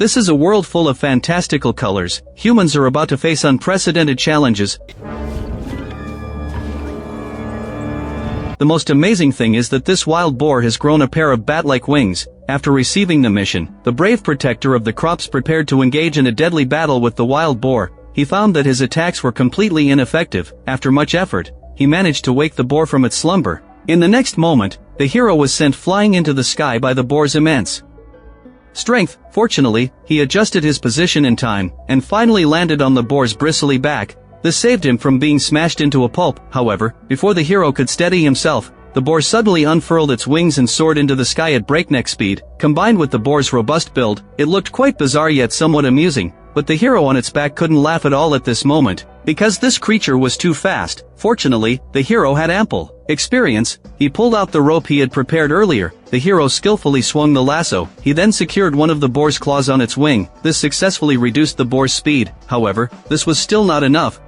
This is a world full of fantastical colors. Humans are about to face unprecedented challenges. The most amazing thing is that this wild boar has grown a pair of bat-like wings. After receiving the mission, the brave protector of the crops prepared to engage in a deadly battle with the wild boar. He found that his attacks were completely ineffective. After much effort, he managed to wake the boar from its slumber. In the next moment, the hero was sent flying into the sky by the boar's immense strength. Fortunately, he adjusted his position in time, and finally landed on the boar's bristly back. This saved him from being smashed into a pulp. However, before the hero could steady himself, the boar suddenly unfurled its wings and soared into the sky at breakneck speed. Combined with the boar's robust build, it looked quite bizarre yet somewhat amusing. But the hero on its back couldn't laugh at all at this moment, because this creature was too fast. Fortunately, the hero had ample experience. He pulled out the rope he had prepared earlier. The hero skillfully swung the lasso. He then secured one of the boar's claws on its wing. This successfully reduced the boar's speed. However, this was still not enough.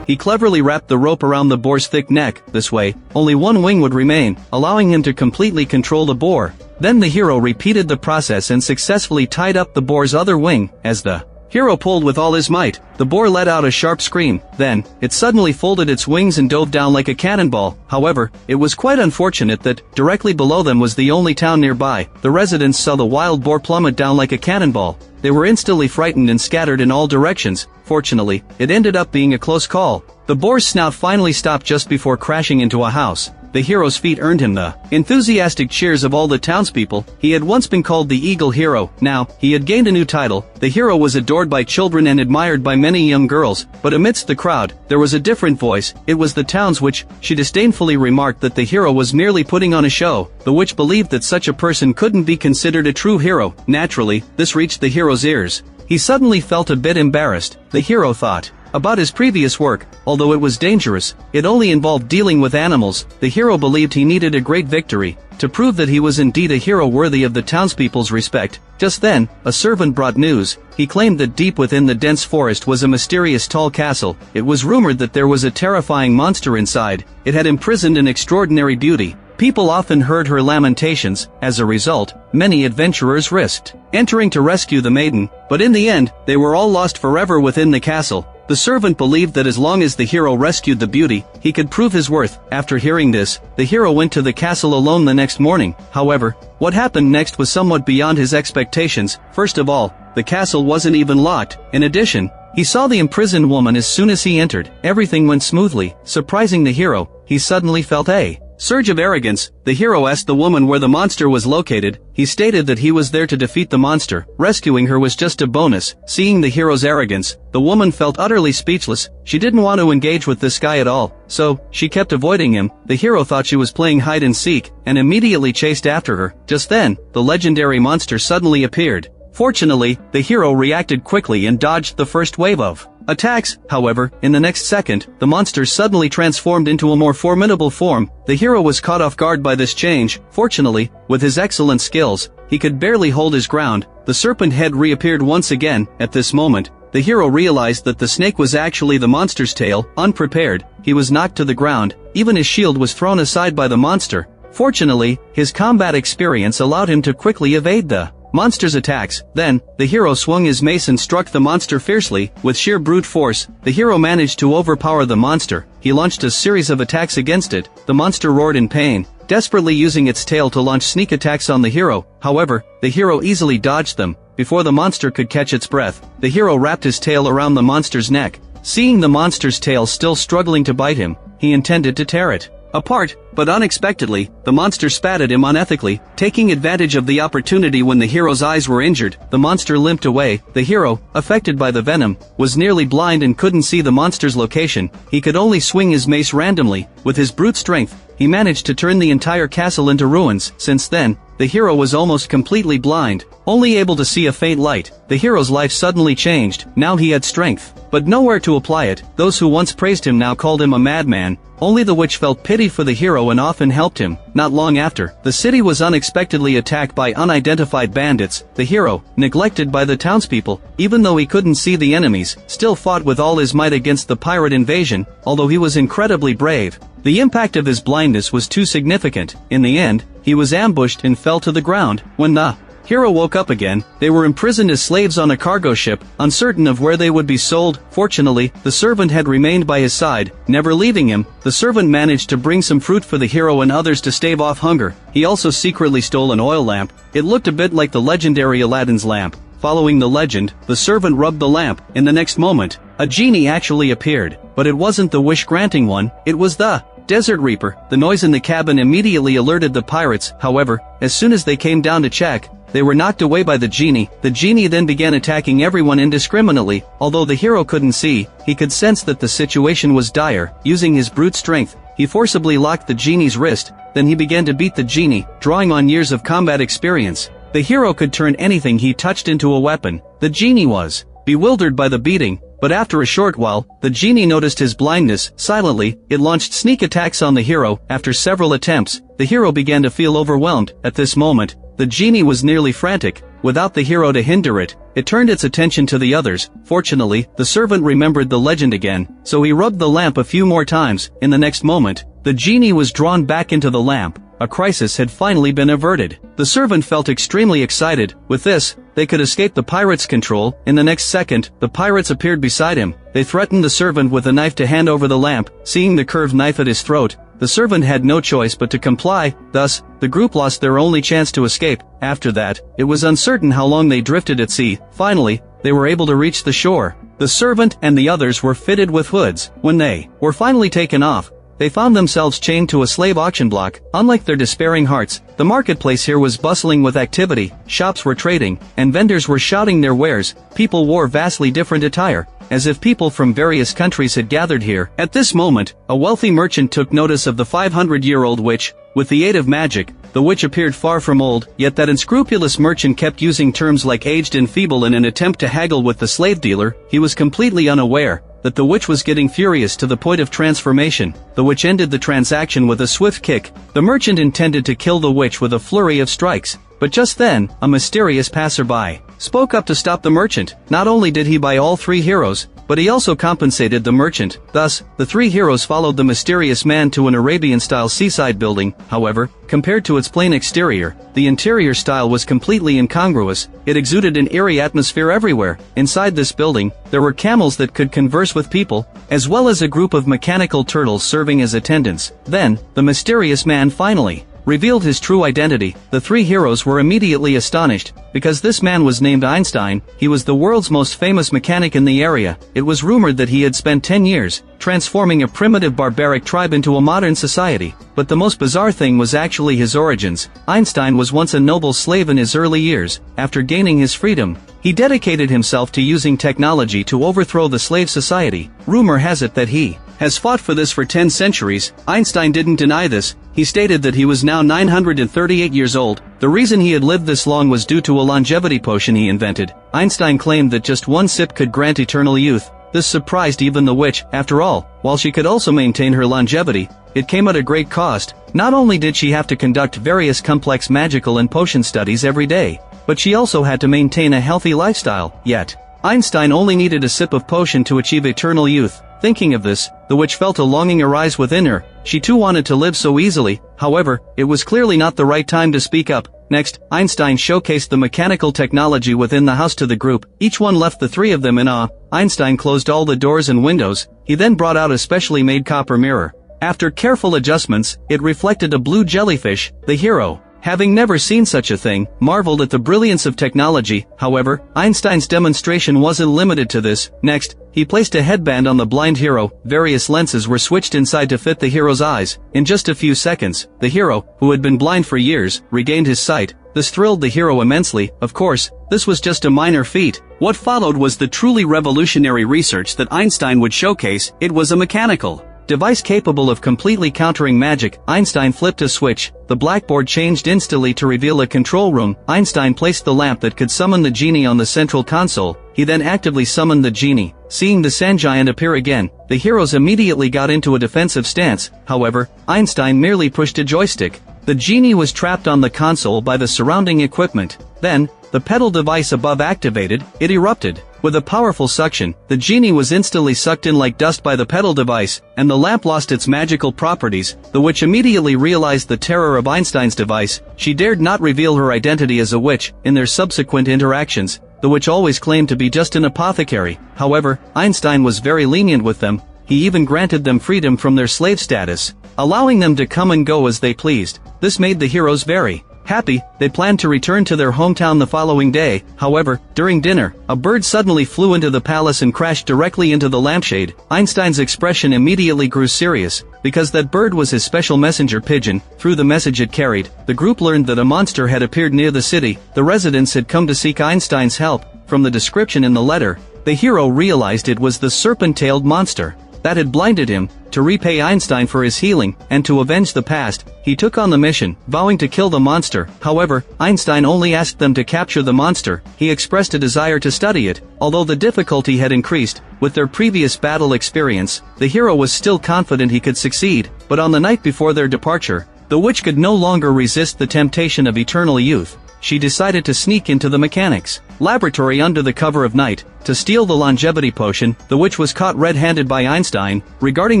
He cleverly wrapped the rope around the boar's thick neck. This way, only one wing would remain, allowing him to completely control the boar. Then the hero repeated the process and successfully tied up the boar's other wing. As the hero pulled with all his might, the boar let out a sharp scream. Then, it suddenly folded its wings and dove down like a cannonball. However, it was quite unfortunate that, directly below them was the only town nearby. The residents saw the wild boar plummet down like a cannonball. They were instantly frightened and scattered in all directions. Fortunately, it ended up being a close call. The boar's snout finally stopped just before crashing into a house. The hero's feat earned him the enthusiastic cheers of all the townspeople. He had once been called the Eagle Hero. Now, he had gained a new title. The hero was adored by children and admired by many young girls. But amidst the crowd, there was a different voice. It was the town's witch. She disdainfully remarked that the hero was merely putting on a show. The witch believed that such a person couldn't be considered a true hero. Naturally, this reached the hero's ears. He suddenly felt a bit embarrassed. The hero thought about his previous work. Although it was dangerous, it only involved dealing with animals. The hero believed he needed a great victory to prove that he was indeed a hero worthy of the townspeople's respect. Just then, a servant brought news. He claimed that deep within the dense forest was a mysterious tall castle. It was rumored that there was a terrifying monster inside. It had imprisoned an extraordinary beauty. People often heard her lamentations. As a result, many adventurers risked entering to rescue the maiden, but in the end, they were all lost forever within the castle. The servant believed that as long as the hero rescued the beauty, he could prove his worth. After hearing this, the hero went to the castle alone the next morning. However, what happened next was somewhat beyond his expectations. First of all, the castle wasn't even locked. In addition, he saw the imprisoned woman as soon as he entered. Everything went smoothly. Surprising the hero, he suddenly felt a surge of arrogance. The hero asked the woman where the monster was located. He stated that he was there to defeat the monster. Rescuing her was just a bonus. Seeing the hero's arrogance, the woman felt utterly speechless. She didn't want to engage with this guy at all, so she kept avoiding him. The hero thought she was playing hide and seek, and immediately chased after her. Just then, the legendary monster suddenly appeared. Fortunately, the hero reacted quickly and dodged the first wave of attacks. However, in the next second, the monster suddenly transformed into a more formidable form. The hero was caught off guard by this change. Fortunately, with his excellent skills, he could barely hold his ground. The serpent head reappeared once again. At this moment, the hero realized that the snake was actually the monster's tail. Unprepared, he was knocked to the ground. Even his shield was thrown aside by the monster. Fortunately, his combat experience allowed him to quickly evade the monster's attacks. Then, the hero swung his mace and struck the monster fiercely. With sheer brute force, the hero managed to overpower the monster. He launched a series of attacks against it. The monster roared in pain, desperately using its tail to launch sneak attacks on the hero. However, the hero easily dodged them. Before the monster could catch its breath, the hero wrapped his tail around the monster's neck. Seeing the monster's tail still struggling to bite him, he intended to tear it apart, but unexpectedly, the monster spat at him unethically. Taking advantage of the opportunity when the hero's eyes were injured, the monster limped away. The hero, affected by the venom, was nearly blind and couldn't see the monster's location. He could only swing his mace randomly. With his brute strength, he managed to turn the entire castle into ruins. Since then, the hero was almost completely blind, only able to see a faint light. The hero's life suddenly changed. Now he had strength, but nowhere to apply it. Those who once praised him now called him a madman. Only the witch felt pity for the hero and often helped him. Not long after, the city was unexpectedly attacked by unidentified bandits. The hero, neglected by the townspeople, even though he couldn't see the enemies, still fought with all his might against the pirate invasion. Although he was incredibly brave, the impact of his blindness was too significant. In the end, he was ambushed and fell to the ground. When the Hero woke up again. They were imprisoned as slaves on a cargo ship, uncertain of where they would be sold. Fortunately, the servant had remained by his side, never leaving him. The servant managed to bring some fruit for the hero and others to stave off hunger. He also secretly stole an oil lamp. It looked a bit like the legendary Aladdin's lamp. Following the legend, the servant rubbed the lamp. In the next moment, a genie actually appeared. But it wasn't the wish-granting one, it was the Desert Reaper. The noise in the cabin immediately alerted the pirates. However, as soon as they came down to check, they were knocked away by the genie. The genie then began attacking everyone indiscriminately. Although the hero couldn't see, he could sense that the situation was dire. Using his brute strength, he forcibly locked the genie's wrist. Then he began to beat the genie, drawing on years of combat experience. The hero could turn anything he touched into a weapon. The genie was bewildered by the beating, but after a short while, the genie noticed his blindness. Silently, it launched sneak attacks on the hero. After several attempts, the hero began to feel overwhelmed. At this moment, the genie was nearly frantic. Without the hero to hinder it, it turned its attention to the others. Fortunately, the servant remembered the legend again, so he rubbed the lamp a few more times. In the next moment, the genie was drawn back into the lamp. A crisis had finally been averted. The servant felt extremely excited. With this, they could escape the pirates' control. In the next second, the pirates appeared beside him. They threatened the servant with a knife to hand over the lamp. Seeing the curved knife at his throat, the servant had no choice but to comply. Thus, the group lost their only chance to escape. After that, it was uncertain how long they drifted at sea. Finally, they were able to reach the shore. The servant and the others were fitted with hoods. When they were finally taken off, they found themselves chained to a slave auction block. Unlike their despairing hearts, the marketplace here was bustling with activity. Shops were trading, and vendors were shouting their wares. People wore vastly different attire, as if people from various countries had gathered here. At this moment, a wealthy merchant took notice of the 500-year-old witch. With the aid of magic, the witch appeared far from old, yet that unscrupulous merchant kept using terms like aged and feeble in an attempt to haggle with the slave dealer. He was completely unaware that the witch was getting furious to the point of transformation. The witch ended the transaction with a swift kick. The merchant intended to kill the witch with a flurry of strikes, but just then, a mysterious passerby spoke up to stop the merchant. Not only did he buy all three heroes, but he also compensated the merchant. Thus, the three heroes followed the mysterious man to an Arabian-style seaside building. However, compared to its plain exterior, the interior style was completely incongruous. It exuded an eerie atmosphere everywhere. Inside this building, there were camels that could converse with people, as well as a group of mechanical turtles serving as attendants. Then, the mysterious man finally revealed his true identity. The three heroes were immediately astonished, because this man was named Einstein. He was the world's most famous mechanic in the area. It was rumored that he had spent 10 years transforming a primitive barbaric tribe into a modern society. But the most bizarre thing was actually his origins. Einstein was once a noble slave in his early years. After gaining his freedom, he dedicated himself to using technology to overthrow the slave society. Rumor has it that he has fought for this for 10 centuries. Einstein didn't deny this. He stated that he was now 938 years old. The reason he had lived this long was due to a longevity potion he invented. Einstein claimed that just one sip could grant eternal youth. This surprised even the witch. After all, while she could also maintain her longevity, it came at a great cost. Not only did she have to conduct various complex magical and potion studies every day, but she also had to maintain a healthy lifestyle. Yet, Einstein only needed a sip of potion to achieve eternal youth. Thinking of this, the witch felt a longing arise within her. She too wanted to live so easily. However, it was clearly not the right time to speak up. Next, Einstein showcased the mechanical technology within the house to the group. Each one left the three of them in awe. Einstein closed all the doors and windows. He then brought out a specially made copper mirror. After careful adjustments, it reflected a blue jellyfish. The hero, having never seen such a thing, marveled at the brilliance of technology. However, Einstein's demonstration wasn't limited to this. Next, he placed a headband on the blind hero. Various lenses were switched inside to fit the hero's eyes. In just a few seconds, the hero, who had been blind for years, regained his sight. This thrilled the hero immensely. Of course, this was just a minor feat. What followed was the truly revolutionary research that Einstein would showcase. It was a mechanical device capable of completely countering magic. Einstein flipped a switch. The blackboard changed instantly to reveal a control room. Einstein placed the lamp that could summon the genie on the central console. He then actively summoned the genie. Seeing the sand giant appear again, the heroes immediately got into a defensive stance. However, Einstein merely pushed a joystick. The genie was trapped on the console by the surrounding equipment. Then, the pedal device above activated. It erupted. With a powerful suction, the genie was instantly sucked in like dust by the pedal device, and the lamp lost its magical properties. The witch immediately realized the terror of Einstein's device. She dared not reveal her identity as a witch. In their subsequent interactions, the witch always claimed to be just an apothecary. However, Einstein was very lenient with them. He even granted them freedom from their slave status, allowing them to come and go as they pleased. This made the heroes very happy. They planned to return to their hometown the following day. However, during dinner, a bird suddenly flew into the palace and crashed directly into the lampshade. Einstein's expression immediately grew serious, because that bird was his special messenger pigeon. Through the message it carried, the group learned that a monster had appeared near the city. The residents had come to seek Einstein's help. From the description in the letter, the hero realized it was the serpent-tailed monster that had blinded him. To repay Einstein for his healing, and to avenge the past, he took on the mission, vowing to kill the monster. However, Einstein only asked them to capture the monster. He expressed a desire to study it. Although the difficulty had increased, with their previous battle experience, the hero was still confident he could succeed. But on the night before their departure, the witch could no longer resist the temptation of eternal youth. She decided to sneak into the mechanics' laboratory under the cover of night, to steal the longevity potion. The witch was caught red-handed by Einstein. Regarding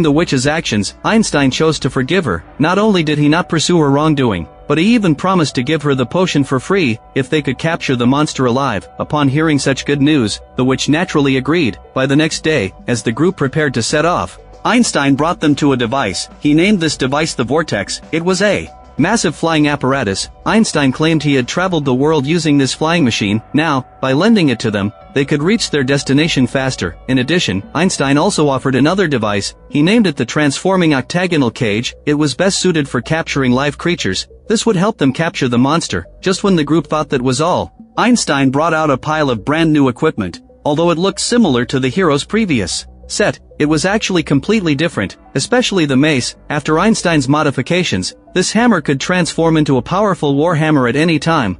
the witch's actions, Einstein chose to forgive her. Not only did he not pursue her wrongdoing, but he even promised to give her the potion for free, if they could capture the monster alive. Upon hearing such good news, the witch naturally agreed. By the next day, as the group prepared to set off, Einstein brought them to a device. He named this device the Vortex. It was a massive flying apparatus. Einstein claimed he had traveled the world using this flying machine. Now, by lending it to them, they could reach their destination faster. In addition, Einstein also offered another device. He named it the transforming octagonal cage. It was best suited for capturing live creatures. This would help them capture the monster. Just when the group thought that was all, Einstein brought out a pile of brand new equipment. Although it looked similar to the hero's previous set, it was actually completely different, especially the mace. After Einstein's modifications, this hammer could transform into a powerful war hammer at any time.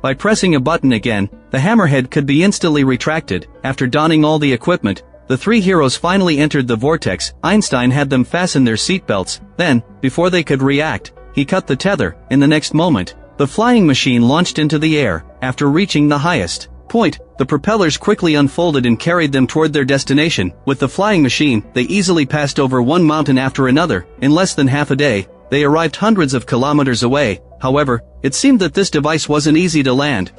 By pressing a button again, the hammerhead could be instantly retracted. After donning all the equipment, the three heroes finally entered the vortex. Einstein had them fasten their seatbelts. Then, before they could react, he cut the tether. In the next moment, the flying machine launched into the air. After reaching the highest point, the propellers quickly unfolded and carried them toward their destination. With the flying machine, they easily passed over one mountain after another. In less than half a day, they arrived hundreds of kilometers away. However, it seemed that this device wasn't easy to land.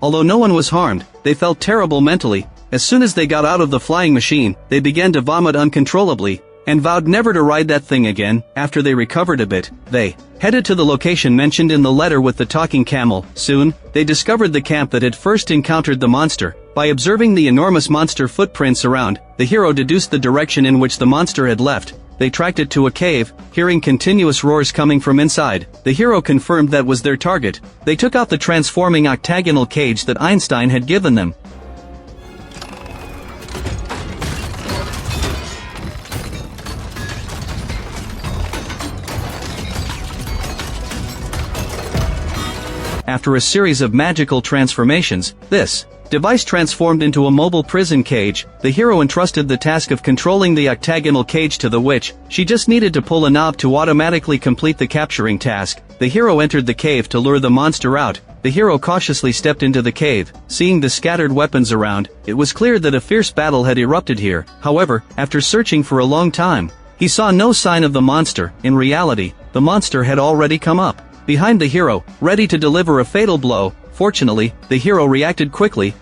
Although no one was harmed, they felt terrible mentally. As soon as they got out of the flying machine, they began to vomit uncontrollably, and vowed never to ride that thing again. After they recovered a bit, they headed to the location mentioned in the letter with the talking camel. Soon, they discovered the camp that had first encountered the monster. By observing the enormous monster footprints around, the hero deduced the direction in which the monster had left. They tracked it to a cave. Hearing continuous roars coming from inside, the hero confirmed that was their target. They took out the transforming octagonal cage that Einstein had given them. After a series of magical transformations, this device transformed into a mobile prison cage. The hero entrusted the task of controlling the octagonal cage to the witch. She just needed to pull a knob to automatically complete the capturing task. The hero entered the cave to lure the monster out. The hero cautiously stepped into the cave. Seeing the scattered weapons around, it was clear that a fierce battle had erupted here. However, after searching for a long time, he saw no sign of the monster. In reality, the monster had already come up behind the hero, ready to deliver a fatal blow. Fortunately, the hero reacted quickly.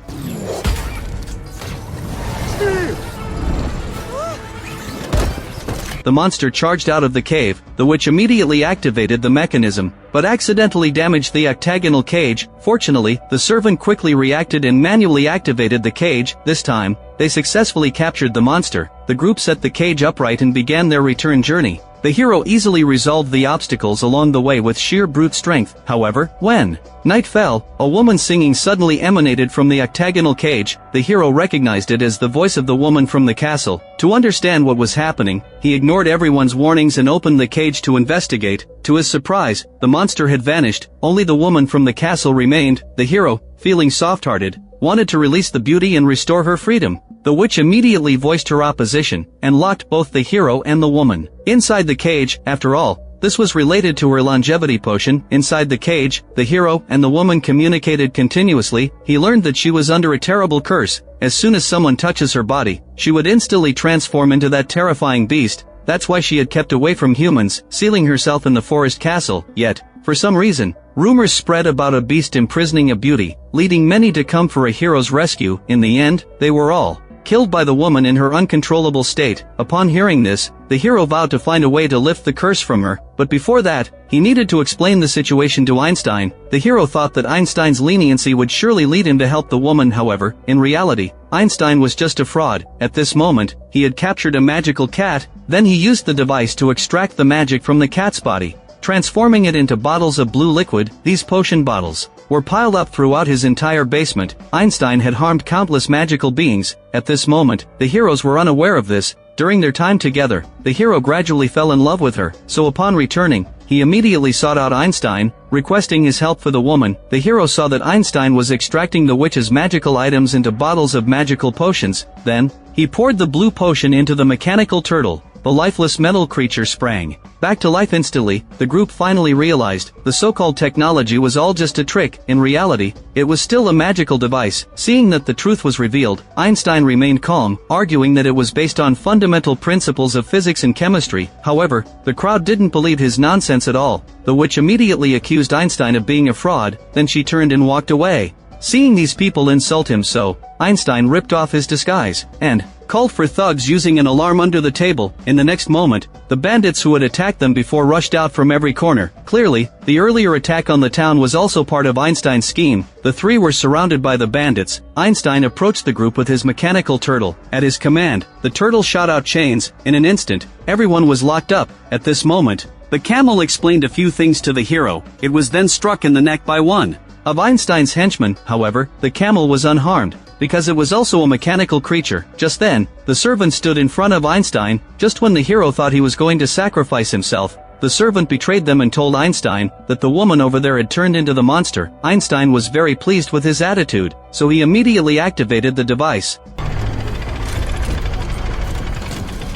The monster charged out of the cave. The witch immediately activated the mechanism, but accidentally damaged the octagonal cage. Fortunately, the servant quickly reacted and manually activated the cage. This time, they successfully captured the monster. The group set the cage upright and began their return journey. The hero easily resolved the obstacles along the way with sheer brute strength. However, when night fell, a woman singing suddenly emanated from the octagonal cage. The hero recognized it as the voice of the woman from the castle. To understand what was happening, he ignored everyone's warnings and opened the cage to investigate. To his surprise, the monster had vanished. Only the woman from the castle remained. The hero, feeling soft-hearted, wanted to release the beauty and restore her freedom. The witch immediately voiced her opposition, and locked both the hero and the woman inside the cage. After all, This was related to her longevity potion. Inside the cage, the hero and the woman communicated continuously. He learned that she was under a terrible curse. As soon as someone touches her body, she would instantly transform into that terrifying beast. That's why she had kept away from humans, sealing herself in the forest castle. Yet, for some reason, rumors spread about a beast imprisoning a beauty, leading many to come for a hero's rescue. In the end, they were all killed by the woman in her uncontrollable state. Upon hearing this, the hero vowed to find a way to lift the curse from her, but before that, he needed to explain the situation to Einstein. The hero thought that Einstein's leniency would surely lead him to help the woman. However, in reality, Einstein was just a fraud. At this moment, he had captured a magical cat, then he used the device to extract the magic from the cat's body, transforming it into bottles of blue liquid. These potion bottles were piled up throughout his entire basement. Einstein had harmed countless magical beings. At this moment, the heroes were unaware of this. During their time together, the hero gradually fell in love with her, so upon returning, he immediately sought out Einstein, requesting his help for the woman. The hero saw that Einstein was extracting the witch's magical items into bottles of magical potions. Then, he poured the blue potion into the mechanical turtle. The lifeless metal creature sprang back to life instantly. The group finally realized the so-called technology was all just a trick. In reality, it was still a magical device. Seeing that the truth was revealed, Einstein remained calm, arguing that it was based on fundamental principles of physics and chemistry. However, the crowd didn't believe his nonsense at all. The witch immediately accused Einstein of being a fraud, then she turned and walked away. Seeing these people insult him so, Einstein ripped off his disguise and called for thugs using an alarm under the table. In the next moment, the bandits who had attacked them before rushed out from every corner. Clearly, the earlier attack on the town was also part of Einstein's scheme. The three were surrounded by the bandits. Einstein approached the group with his mechanical turtle. At his command, the turtle shot out chains. In an instant, everyone was locked up. At this moment, the camel explained a few things to the hero. It was then struck in the neck by one of Einstein's henchmen. However, the camel was unharmed, because it was also a mechanical creature. Just then, the servant stood in front of Einstein. Just when the hero thought he was going to sacrifice himself, the servant betrayed them and told Einstein that the woman over there had turned into the monster. Einstein was very pleased with his attitude, so he immediately activated the device.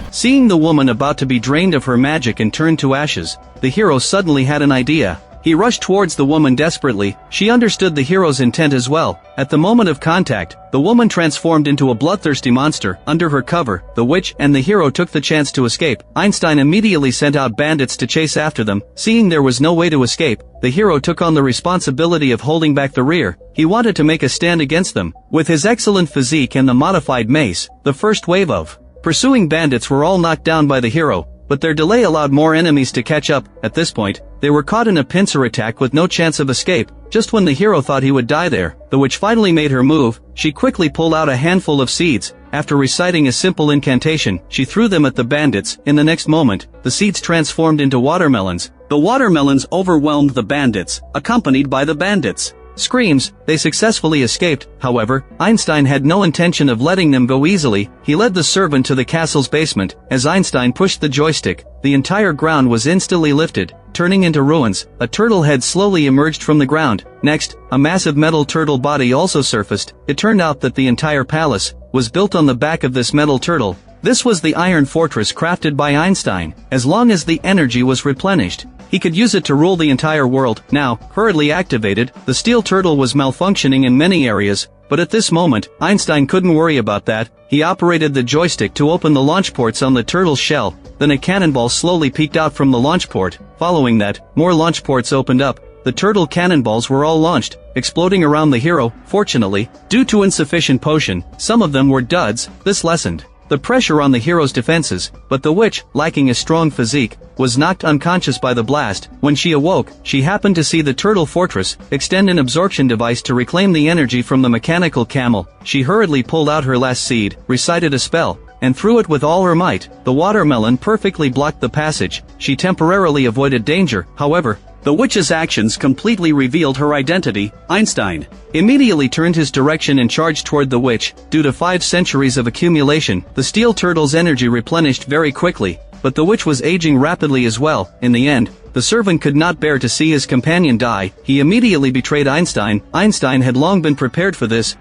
Seeing the woman about to be drained of her magic and turned to ashes, the hero suddenly had an idea. He rushed towards the woman desperately. She understood the hero's intent as well. At the moment of contact, the woman transformed into a bloodthirsty monster. Under her cover, the witch and the hero took the chance to escape. Einstein immediately sent out bandits to chase after them. Seeing there was no way to escape, the hero took on the responsibility of holding back the rear. He wanted to make a stand against them. With his excellent physique and the modified mace, the first wave of pursuing bandits were all knocked down by the hero, but their delay allowed more enemies to catch up. At this point, they were caught in a pincer attack with no chance of escape. Just when the hero thought he would die there, the witch finally made her move. She quickly pulled out a handful of seeds. After reciting a simple incantation, she threw them at the bandits. In the next moment, the seeds transformed into watermelons. The watermelons overwhelmed the bandits, accompanied by the bandits' screams. They successfully escaped. However, Einstein had no intention of letting them go easily. He led the servant to the castle's basement. As Einstein pushed the joystick, the entire ground was instantly lifted, turning into ruins. A turtle head slowly emerged from the ground. Next, a massive metal turtle body also surfaced. It turned out that the entire palace was built on the back of this metal turtle. This was the iron fortress crafted by Einstein. As long as the energy was replenished, he could use it to rule the entire world. Now, hurriedly activated, the steel turtle was malfunctioning in many areas, but at this moment, Einstein couldn't worry about that. He operated the joystick to open the launch ports on the turtle's shell. Then a cannonball slowly peeked out from the launch port. Following that, more launch ports opened up. The turtle cannonballs were all launched, exploding around the hero. Fortunately, due to insufficient potion, some of them were duds. This lessened the pressure on the hero's defenses, but the witch, lacking a strong physique, was knocked unconscious by the blast. When she awoke, she happened to see the turtle fortress extend an absorption device to reclaim the energy from the mechanical camel. She hurriedly pulled out her last seed, recited a spell, and threw it with all her might. The watermelon perfectly blocked the passage. She temporarily avoided danger. However, the witch's actions completely revealed her identity. Einstein immediately turned his direction and charged toward the witch. Due to 5 centuries of accumulation, the steel turtle's energy replenished very quickly, but the witch was aging rapidly as well. In the end, the servant could not bear to see his companion die. He immediately betrayed Einstein. Einstein had long been prepared for this.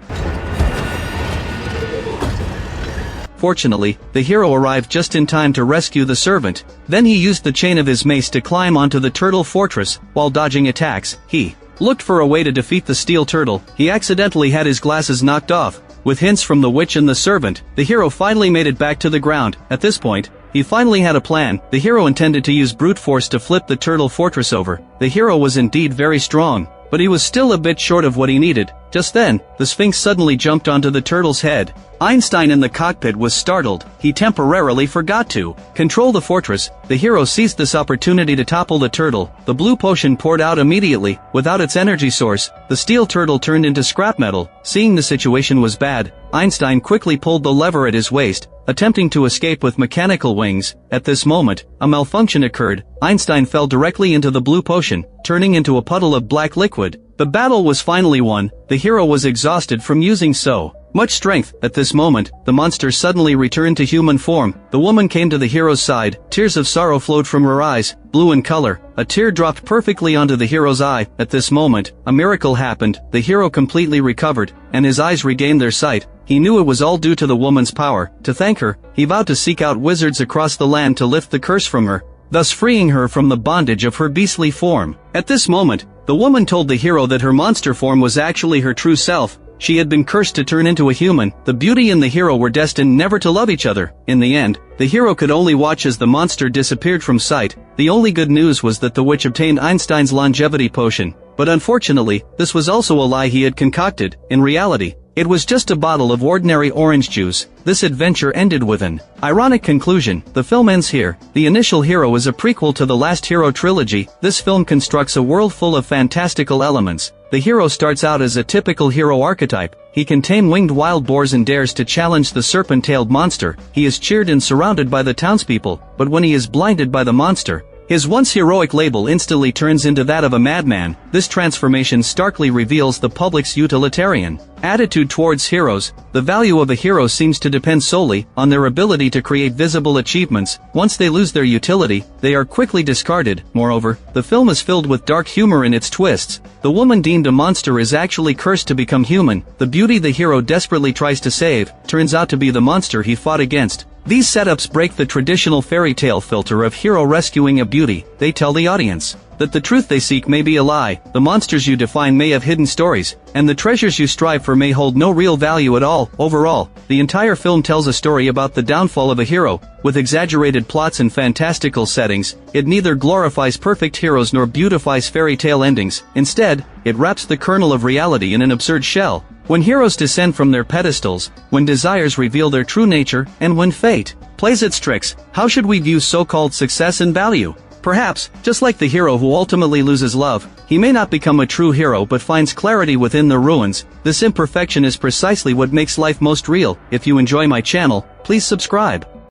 Fortunately, the hero arrived just in time to rescue the servant. Then he used the chain of his mace to climb onto the turtle fortress. While dodging attacks, he looked for a way to defeat the steel turtle. He accidentally had his glasses knocked off. With hints from the witch and the servant, the hero finally made it back to the ground. At this point, he finally had a plan. The hero intended to use brute force to flip the turtle fortress over. The hero was indeed very strong, but he was still a bit short of what he needed. Just then, the Sphinx suddenly jumped onto the turtle's head. Einstein in the cockpit was startled. He temporarily forgot to control the fortress. The hero seized this opportunity to topple the turtle. The blue potion poured out immediately. Without its energy source, the steel turtle turned into scrap metal. Seeing the situation was bad, Einstein quickly pulled the lever at his waist, attempting to escape with mechanical wings. At this moment, a malfunction occurred. Einstein fell directly into the blue potion, turning into a puddle of black liquid. The battle was finally won. The hero was exhausted from using so much strength. At this moment, the monster suddenly returned to human form. The woman came to the hero's side. Tears of sorrow flowed from her eyes, blue in color. A tear dropped perfectly onto the hero's eye. At this moment, a miracle happened. The hero completely recovered, and his eyes regained their sight. He knew it was all due to the woman's power. To thank her, he vowed to seek out wizards across the land to lift the curse from her, thus freeing her from the bondage of her beastly form. At this moment, the woman told the hero that her monster form was actually her true self. She had been cursed to turn into a human. The beauty and the hero were destined never to love each other. In the end, the hero could only watch as the monster disappeared from sight. The only good news was that the witch obtained Einstein's longevity potion. But unfortunately, this was also a lie he had concocted. In reality, it was just a bottle of ordinary orange juice. This adventure ended with an ironic conclusion. The film ends here. The initial hero is a prequel to the last hero trilogy. This film constructs a world full of fantastical elements. The hero starts out as a typical hero archetype. He can tame winged wild boars and dares to challenge the serpent-tailed monster. He is cheered and surrounded by the townspeople, but when he is blinded by the monster, his once heroic label instantly turns into that of a madman. This transformation starkly reveals the public's utilitarian attitude towards heroes. The value of a hero seems to depend solely on their ability to create visible achievements. Once they lose their utility, they are quickly discarded. Moreover, the film is filled with dark humor in its twists. The woman deemed a monster is actually cursed to become human. The beauty the hero desperately tries to save turns out to be the monster he fought against. These setups break the traditional fairy tale filter of hero rescuing a beauty. They tell the audience that the truth they seek may be a lie, the monsters you define may have hidden stories, and the treasures you strive for may hold no real value at all. Overall, the entire film tells a story about the downfall of a hero. With exaggerated plots and fantastical settings, it neither glorifies perfect heroes nor beautifies fairy tale endings. Instead, it wraps the kernel of reality in an absurd shell. When heroes descend from their pedestals, when desires reveal their true nature, and when fate plays its tricks, how should we view so-called success and value? Perhaps, just like the hero who ultimately loses love, he may not become a true hero but finds clarity within the ruins. This imperfection is precisely what makes life most real. If you enjoy my channel, please subscribe.